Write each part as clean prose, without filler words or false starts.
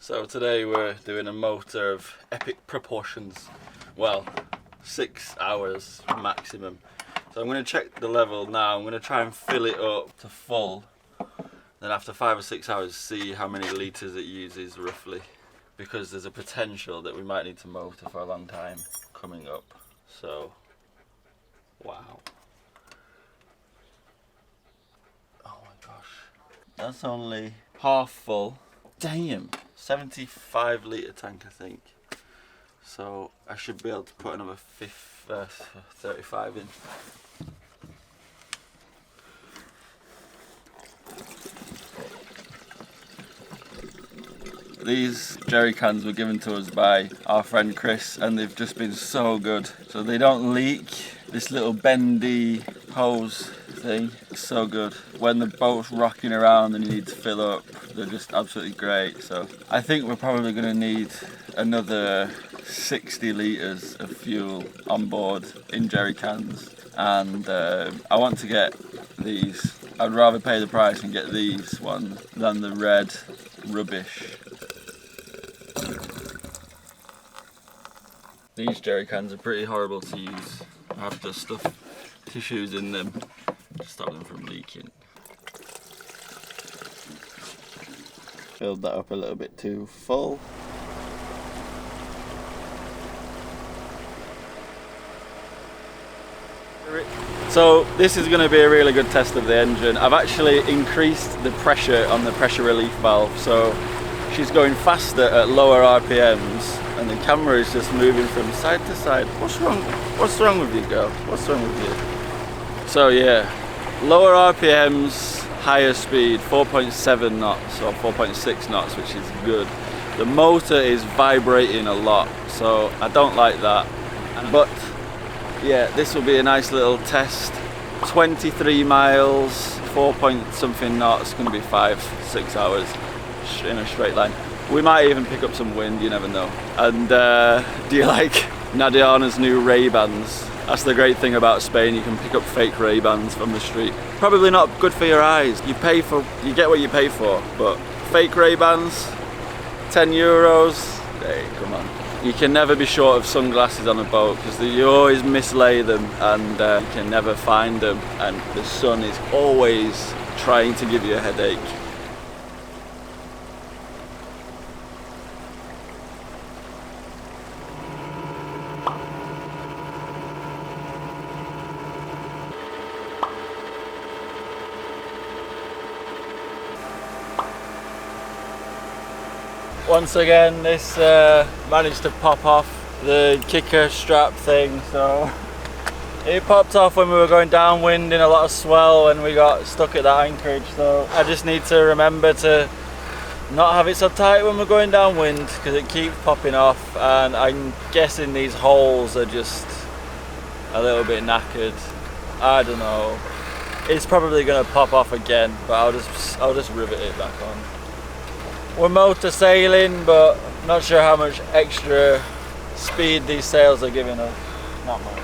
So today we're doing a motor of epic proportions. Well, 6 hours maximum. So I'm going to check the level now. I'm going to try and fill it up to full. Then after 5 or 6 hours see how many litres it uses roughly. Because there's a potential that we might need to motor for a long time coming up. So, wow. Oh my gosh. That's only half full. Damn. 75 litre tank, I think. So I should be able to put another 35 in. These jerry cans were given to us by our friend Chris, and they've just been so good. So they don't leak. This little bendy hose thing is so good. When the boat's rocking around and you need to fill up, they're just absolutely great. So I think we're probably going to need another 60 litres of fuel on board in jerry cans, and I want to get these. I'd rather pay the price and get these ones than the red rubbish. These jerry cans are pretty horrible to use. I have to stuff tissues in them to stop them from leaking. Filled that up a little bit too full. So this is going to be a really good test of the engine. I've actually increased the pressure on the pressure relief valve, so she's going faster at lower RPMs, and the camera is just moving from side to side. What's wrong? What's wrong with you, girl? What's wrong with you? So yeah, lower RPMs, higher speed, 4.7 knots or 4.6 knots, which is good. The motor is vibrating a lot, so I don't like that. But yeah, this will be a nice little test. 23 miles, 4 point something knots, going to be 5-6 hours in a straight line. We might even pick up some wind, you never know. And do you like Nadiana's new Ray-Bans? That's the great thing about Spain, you can pick up fake Ray-Bans from the street. Probably not good for your eyes. You get what you pay for, but fake Ray-Bans, 10 euros, hey, come on. You can never be short of sunglasses on a boat because you always mislay them, and you can never find them, and the sun is always trying to give you a headache. Once again, this managed to pop off the kicker strap thing, so it popped off when we were going downwind in a lot of swell and we got stuck at that anchorage. So I just need to remember to not have it so tight when we're going downwind because it keeps popping off, and I'm guessing these holes are just a little bit knackered. I don't know. It's probably going to pop off again, but I'll just rivet it back on. We're motor sailing, but not sure how much extra speed these sails are giving us. Not much.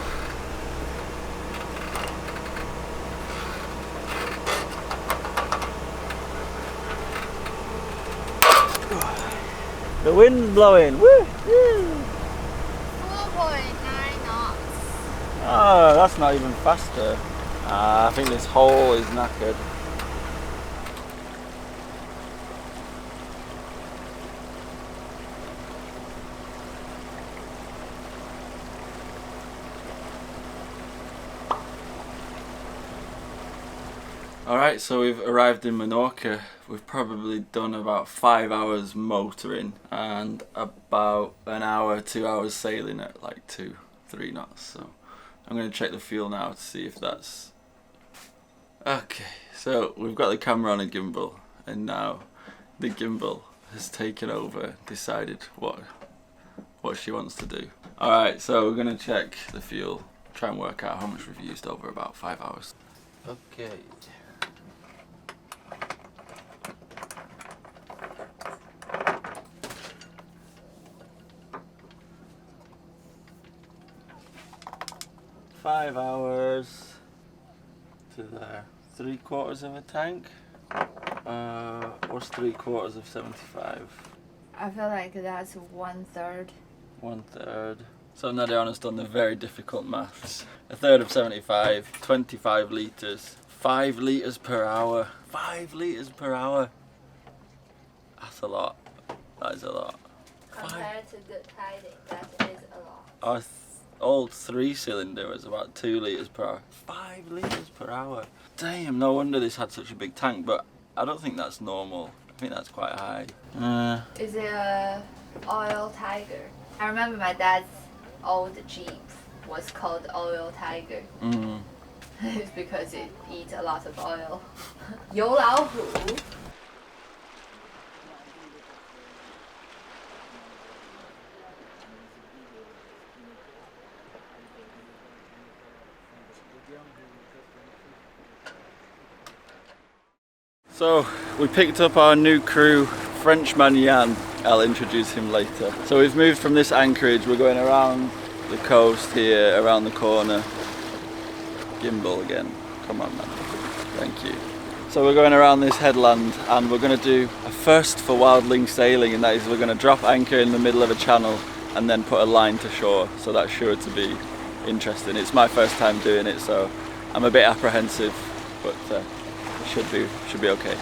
The wind's blowing. Woo! Woo! 4.9 knots. Oh, that's not even faster. I think this hole is knackered. Alright, so we've arrived in Menorca. We've probably done about 5 hours motoring and about an hour, 2 hours sailing at like 2-3 knots. So I'm going to check the fuel now to see if that's... Okay, so we've got the camera on a gimbal, and now the gimbal has taken over, decided what she wants to do. Alright, so we're going to check the fuel, try and work out how much we've used over about 5 hours. Okay. Five hours to there. 3/4 of a tank. What's 3/4 of 75? I feel like that's 1/3. 1/3. So Nadia has done the very difficult maths. 1/3 of 75, 25 litres, 5 litres per hour. 5 litres per hour. That's a lot. That is a lot. Compared to good tiding, that is a lot. Our old 3-cylinder was about 2 litres per hour. 5 litres per hour. Damn, no wonder this had such a big tank, but I don't think that's normal. I think that's quite high. Is it a oil tiger? I remember my dad's old Jeep was called Oil Tiger. It's because it eats a lot of oil. 油老虎. So we picked up our new crew, Frenchman Jan. I'll introduce him later. So we've moved from this anchorage, we're going around the coast here, around the corner. Gimbal again, come on man, thank you. So we're going around this headland and we're going to do a first for Wildling sailing, and that is we're going to drop anchor in the middle of a channel and then put a line to shore, so that's sure to be interesting. It's my first time doing it, so I'm a bit apprehensive, but should be okay.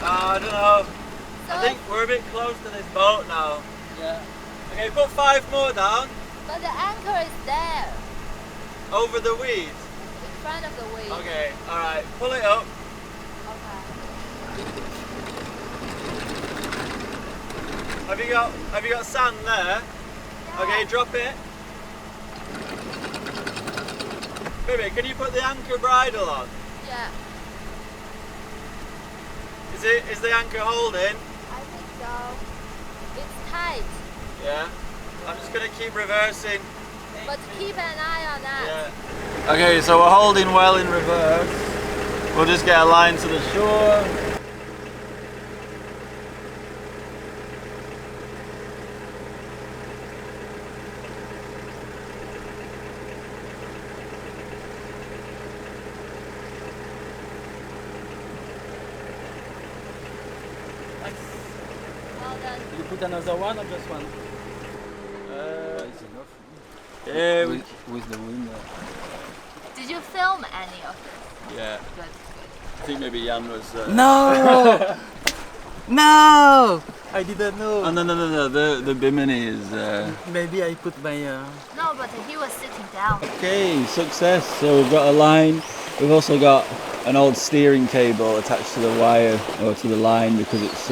I don't know. I think we're a bit close to this boat now. Yeah. Okay, put 5 more down. But the anchor is there. Over the weeds? In front of the weeds. Okay, alright. Pull it up. Okay. Have you got sand there? Yeah. Okay, drop it. Baby, can you put the anchor bridle on? Yeah. Is the anchor holding? I think so. It's tight. Yeah. I'm just gonna keep reversing. But keep an eye on that. Yeah. Okay, so we're holding well in reverse. We'll just get a line to the shore. You put another one or just one? It's enough. Yeah, with the wind. Did you film any of this? Yeah. Good. I think maybe Jan was... No! No! I didn't know. Oh, no, the bimini is... Maybe I put my... No, but he was sitting down. Okay, success. So we've got a line. We've also got an old steering cable attached to the wire, or to the line, because it's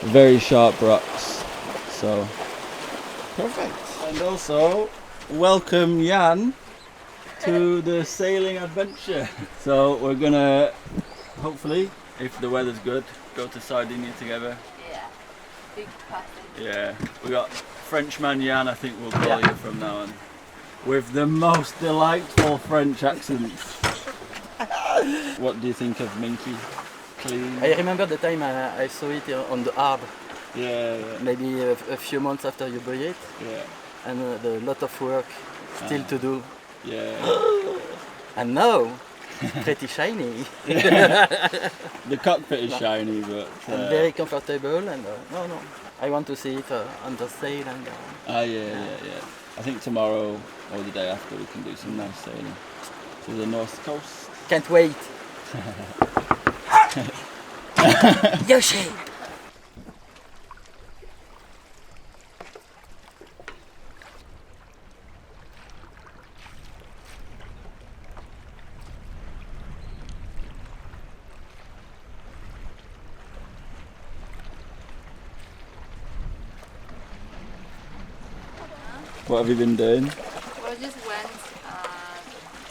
very sharp rocks. So, perfect. And also, welcome Jan to the sailing adventure. So we're gonna, hopefully, if the weather's good, go to Sardinia together. Yeah. Big passage. Yeah, we got Frenchman Jan, I think we'll call you from now on, with the most delightful French accent. What do you think of Minky? Clean? I remember the time I saw it on the harbour. Yeah. Maybe a few months after you buy it. Yeah. And a lot of work still to do. Yeah. And now, pretty shiny. The cockpit is shiny, but... and very comfortable, and no, I want to see it on the sail. And, yeah. I think tomorrow or the day after we can do some nice sailing to the north coast. Can't wait. Yoshi! What have you been doing? We just went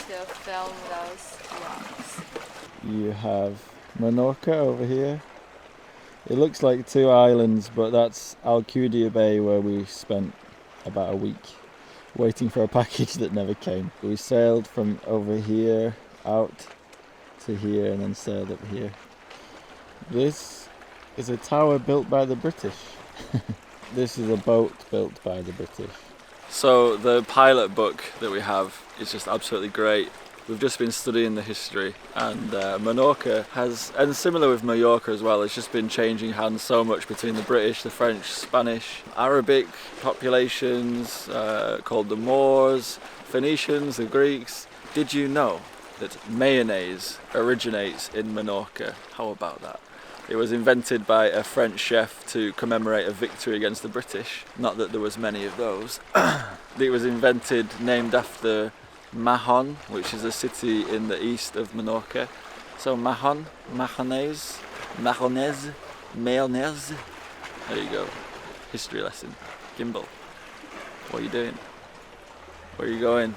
to film those vlogs. You have Menorca over here. It looks like 2 islands, but that's Alcudia Bay, where we spent about a week waiting for a package that never came. We sailed from over here out to here and then sailed up here. This is a tower built by the British. This is a boat built by the British. So the pilot book that we have is just absolutely great. We've just been studying the history, and Menorca has, and similar with Mallorca as well, it's just been changing hands so much between the British, the French, Spanish, Arabic populations called the Moors, Phoenicians, the Greeks. Did you know that mayonnaise originates in Menorca? How about that? It was invented by a French chef to commemorate a victory against the British. Not that there was many of those. It was invented, named after Mahon, which is a city in the east of Menorca. So Mahon, mayonnaise. There you go. History lesson. Gimbal. What are you doing? Where are you going?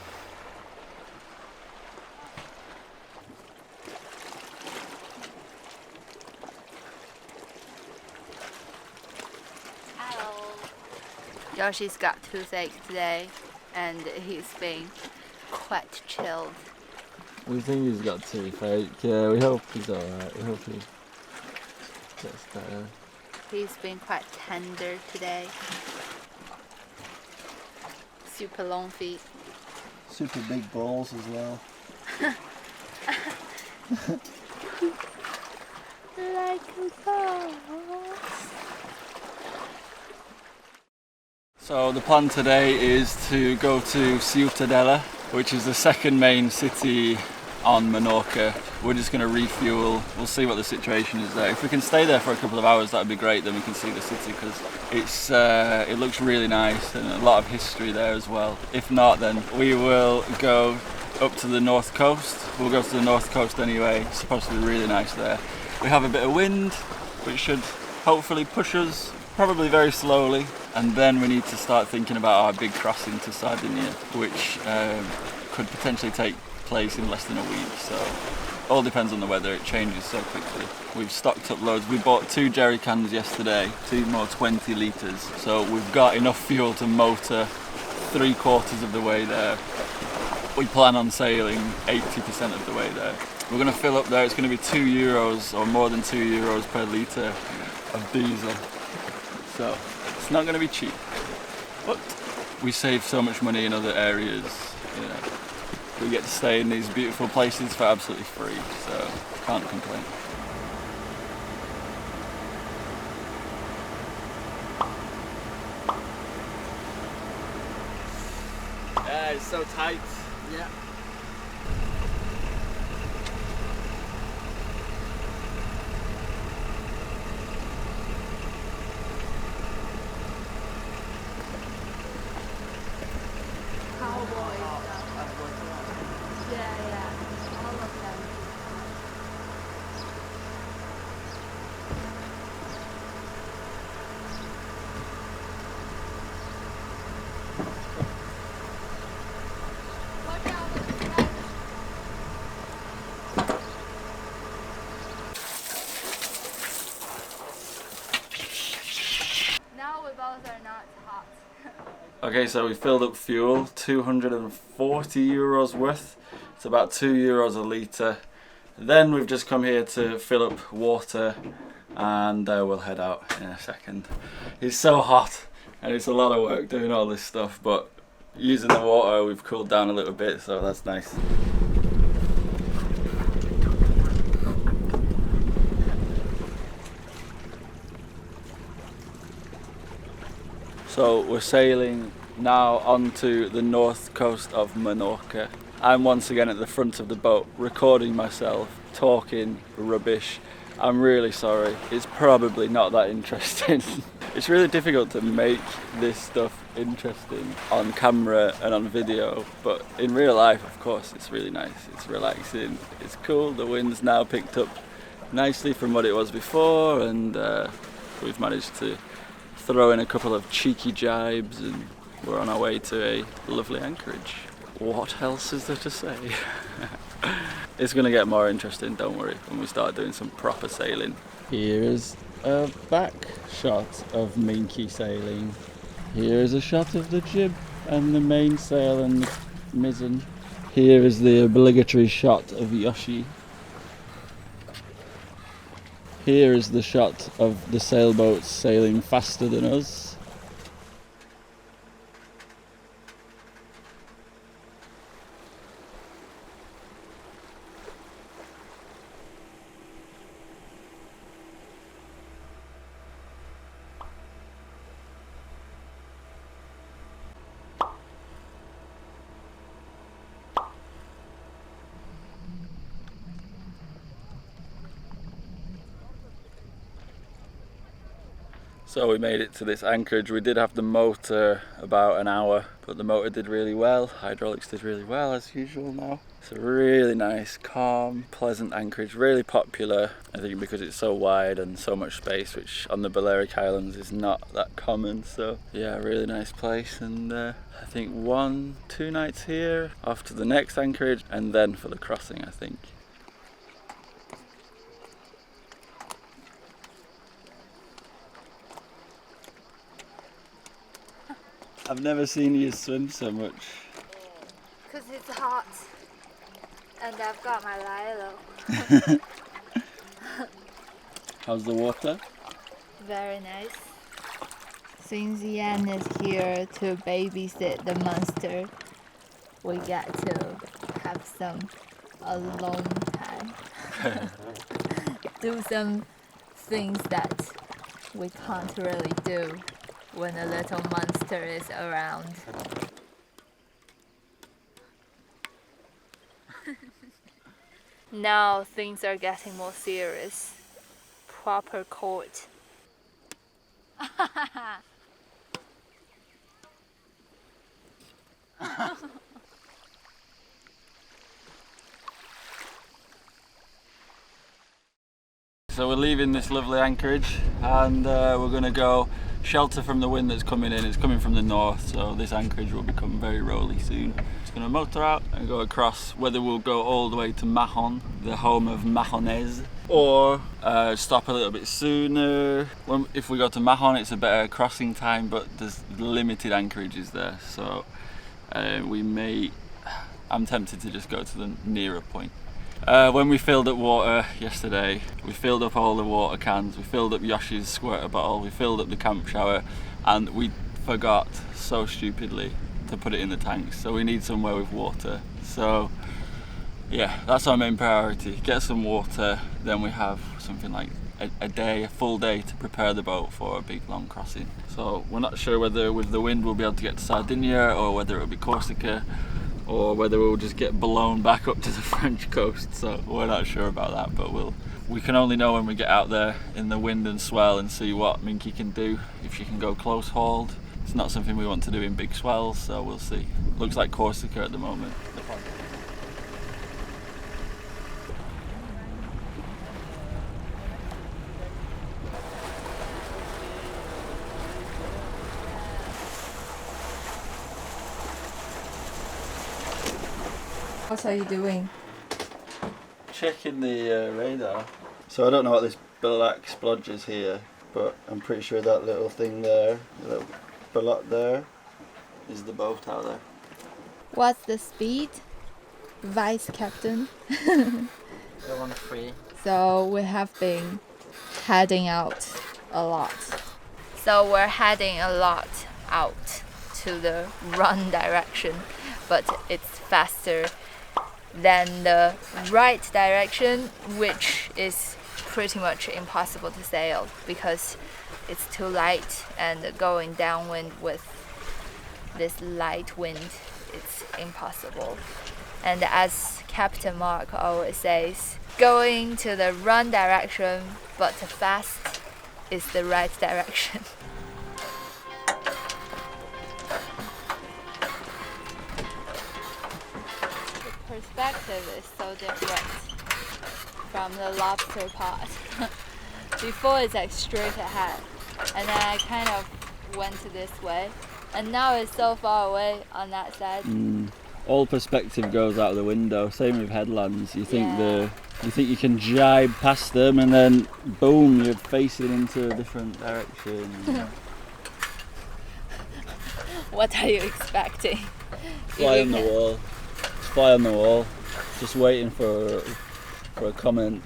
Yoshi's got toothache today, and he's been quite chilled. We think he's got toothache. Yeah, we hope he's alright. We hope he gets better. He's been quite tender today. Super long feet. Super big balls as well. Like balls. So the plan today is to go to Ciutadella, which is the second main city on Menorca. We're just going to refuel. We'll see what the situation is there. If we can stay there for a couple of hours, that would be great. Then we can see the city, because it looks really nice and a lot of history there as well. If not, then we will go up to the north coast. We'll go to the north coast anyway. It's supposed to be really nice there. We have a bit of wind, which should hopefully push us, probably very slowly, and then we need to start thinking about our big crossing to Sardinia, which could potentially take place in less than a week. So all depends on the weather, it changes so quickly. We've stocked up loads. We bought 2 jerry cans yesterday, 2 more 20 litres, so we've got enough fuel to motor 3/4 of the way there. We plan on sailing 80% of the way there. We're going to fill up there. It's going to be €2 or more than €2 per litre of diesel. So it's not going to be cheap, but we save so much money in other areas. You know, we get to stay in these beautiful places for absolutely free, so can't complain. Yeah, it's so tight. Yeah. Okay, so we filled up fuel, €240 worth. It's about €2 a litre. Then we've just come here to fill up water, and we'll head out in a second. It's so hot and it's a lot of work doing all this stuff, but using the water we've cooled down a little bit, so that's nice. So we're sailing now onto the north coast of Menorca. I'm once again at the front of the boat, recording myself, talking rubbish. I'm really sorry. It's probably not that interesting. It's really difficult to make this stuff interesting on camera and on video, but in real life, of course, it's really nice. It's relaxing, it's cool. The wind's now picked up nicely from what it was before, and we've managed to throw in a couple of cheeky jibes, and we're on our way to a lovely anchorage. What else is there to say? It's going to get more interesting, don't worry, when we start doing some proper sailing. Here is a back shot of Minky sailing. Here is a shot of the jib and the mainsail and the mizzen. Here is the obligatory shot of Yoshi. Here is the shot of the sailboats sailing faster than us. So we made it to this anchorage. We did have the motor about an hour, but the motor did really well. Hydraulics did really well as usual now. It's a really nice, calm, pleasant anchorage. Really popular, I think, because it's so wide and so much space, which on the Balearic Islands is not that common. So yeah, really nice place. And I think 1-2 nights here, off to the next anchorage, and then for the crossing, I think. I've never seen you swim so much. Because it's hot. And I've got my Lilo. How's the water? Very nice. Since Yan is here to babysit the monster, we get to have some alone time. Do some things that we can't really do when a little monster is around. Now things are getting more serious. Proper court. So we're leaving this lovely anchorage and we're going to go shelter from the wind that's coming in. It's coming from the north, so this anchorage will become very rolly soon. Just going to motor out and go across. Whether we'll go all the way to Mahon, the home of Mahonese, or stop a little bit sooner. If we go to Mahon, it's a better crossing time, but there's limited anchorages there, so I'm tempted to just go to the nearer point. When we filled up water yesterday, we filled up all the water cans, we filled up Yoshi's squirter bottle, we filled up the camp shower, and we forgot so stupidly to put it in the tanks. So we need somewhere with water. So yeah, that's our main priority. Get some water, then we have something like a full day to prepare the boat for a big long crossing. So we're not sure whether with the wind we'll be able to get to Sardinia, or whether it'll be Corsica, or whether we'll just get blown back up to the French coast. So we're not sure about that, but we can only know when we get out there in the wind and swell and see what Minky can do, if she can go close hauled. It's not something we want to do in big swells, so we'll see. Looks like Corsica at the moment. What are you doing? Checking the radar. So I don't know what this black splodge is here, but I'm pretty sure that little thing there, the little bullet there, is the boat out there. What's the speed? Vice Captain. I want free. So we have been heading out a lot. So we're heading a lot out to the run direction, but it's faster than the right direction, which is pretty much impossible to sail because it's too light, and going downwind with this light wind, it's impossible. And as Captain Mark always says, going to the run direction but fast is the right direction. Perspective is so different from the lobster pot. Before it's like straight ahead, and then I kind of went this way, and now it's so far away on that side. all perspective goes out of the window. Same with headlands. You think Yeah. you think you can jibe past them, and then boom, you're facing into a different direction. What are you expecting? Fly on the wall. Fly on the wall. Just waiting for a comment.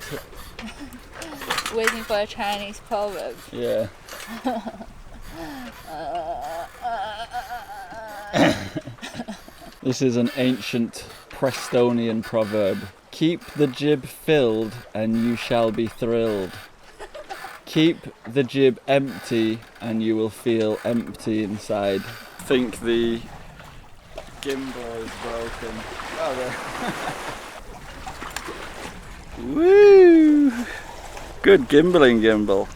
Waiting for a Chinese proverb. Yeah. This is an ancient Prestonian proverb. Keep the jib filled and you shall be thrilled. Keep the jib empty and you will feel empty inside. I think the gimbal is broken. Oh, there. Woo! Good gimbaling gimbal.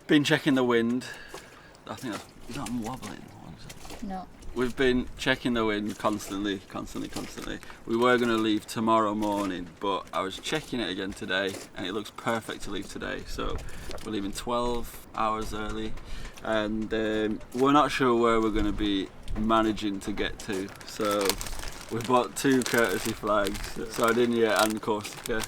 Been checking the wind. I think I'm wobbling. No. We've been checking the wind constantly. We were going to leave tomorrow morning, but I was checking it again today and it looks perfect to leave today. So we're leaving 12 hours early, and we're not sure where we're going to be managing to get to. So we bought 2 courtesy flags, Sardinia and Corsica.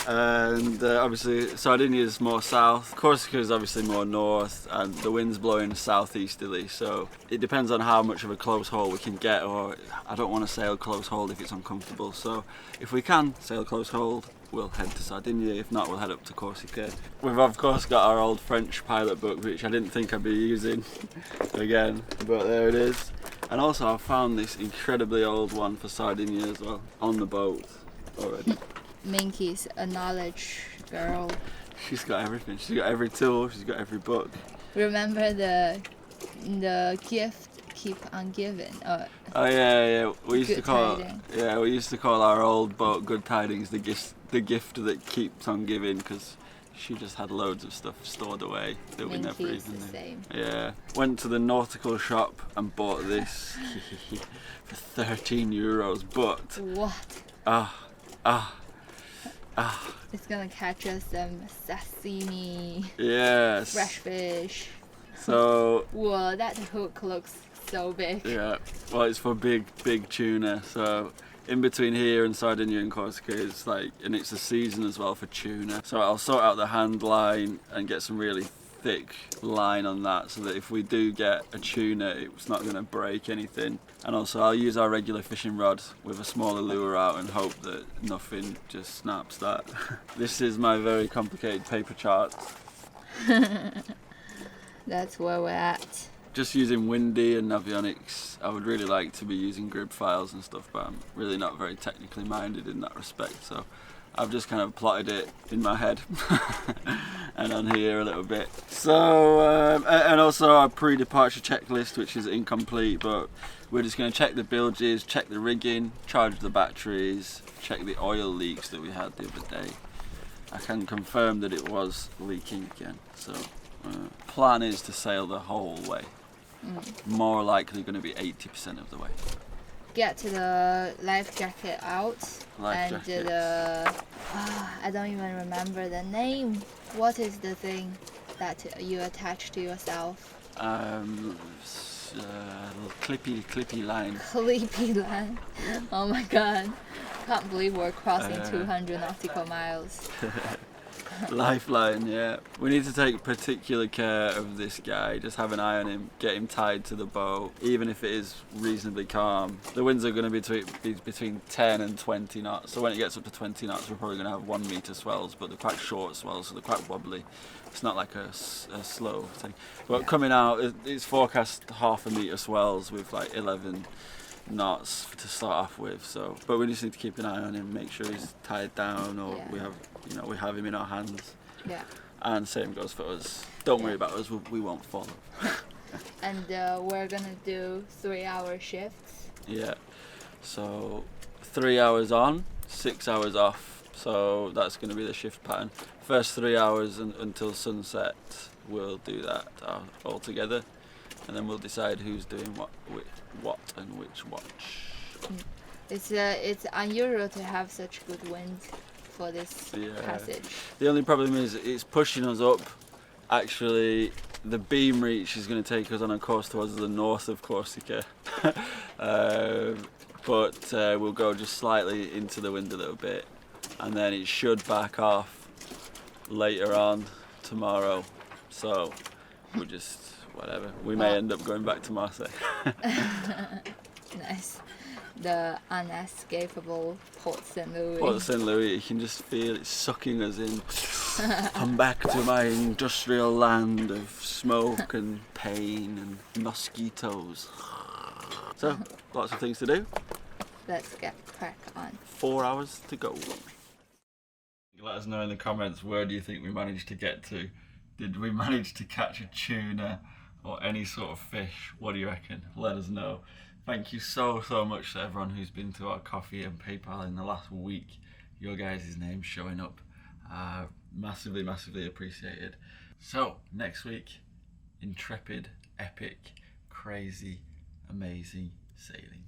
And obviously Sardinia is more south, Corsica is obviously more north, and the wind's blowing southeasterly, so it depends on how much of a close haul we can get, or I don't want to sail close haul if it's uncomfortable. So if we can sail close haul, we'll head to Sardinia. If not, we'll head up to Corsica. We've of course got our old French pilot book, which I didn't think I'd be using again, but there it is. And also I found this incredibly old one for Sardinia as well on the boat already. Minky's a knowledge girl. She's got everything. She's got every tool. She's got every book. Remember the gift keep on giving. Oh yeah. We used Good to call Tidings. we used to call our old boat Good Tidings, the gift that keeps on giving, because she just had loads of stuff stored away that we never Minky's even the knew. same. Yeah. Went to the nautical shop and bought this for €13, but It's gonna catch us some sashimi, yes. fresh fish. So Whoa, that hook looks so big. yeah, well, it's for big tuna. So in between here and Sardinia and Corsica, it's and it's a season as well for tuna. So I'll sort out the hand line and get some really thick line on that, so that if we do get a tuna, it's not going to break anything. And also I'll use our regular fishing rod with a smaller lure out and hope that nothing just snaps that. This is my very complicated paper chart. That's where we're at. Just using Windy and Navionics. I would really like to be using grid files and stuff, but I'm really not very technically minded in that respect, so I've just kind of plotted it in my head and on here a little bit. So, and also our pre-departure checklist, which is incomplete, but we're just going to check the bilges, check the rigging, charge the batteries, check the oil leaks that we had the other day. I can confirm that it was leaking again, so plan is to sail the whole way. More likely going to be 80% of the way. Get the life jacket out. Life and jackets. I don't even remember the name. What is the thing that you attach to yourself? Clippy line. Clippy line. Oh my god. Can't believe we're crossing 200 nautical miles. Lifeline, yeah. We need to take particular care of this guy. Just have an eye on him, get him tied to the boat, even if it is reasonably calm. The winds are going to be between 10 and 20 knots, so when it gets up to 20 knots we're probably going to have 1 metre swells, but they're quite short swells, so they're quite wobbly. It's not like a slow thing. But coming out, it's forecast 1/2 metre swells with 11 knots to start off with. So, but we just need to keep an eye on him, make sure he's tied down, or we have him in our hands. Yeah. And same goes for us. Don't worry about us, we won't follow. And we're gonna do 3-hour shifts. Yeah. So 3 hours on, 6 hours off. So that's going to be the shift pattern. first 3 hours until sunset, we'll do that all together, and then we'll decide who's doing what and which watch. It's unusual to have such good wind for this passage. The only problem is it's pushing us up. Actually, the beam reach is going to take us on a course towards the north of Corsica. But we'll go just slightly into the wind a little bit, and then it should back off later on tomorrow. So we'll just, whatever. We may end up going back to Marseille. Nice. The unescapable Port St. Louis. Port St. Louis, you can just feel it sucking us in. I'm back to my industrial land of smoke and pain and mosquitoes. So, lots of things to do. Let's get crack on. 4 hours to go. Let us know in the comments, where do you think we managed to get to? Did we manage to catch a tuna or any sort of fish? What do you reckon? Let us know. Thank you so much to everyone who's been to our coffee and PayPal in the last week. Your guys' names showing up. Massively appreciated. So, next week, intrepid, epic, crazy, amazing sailing.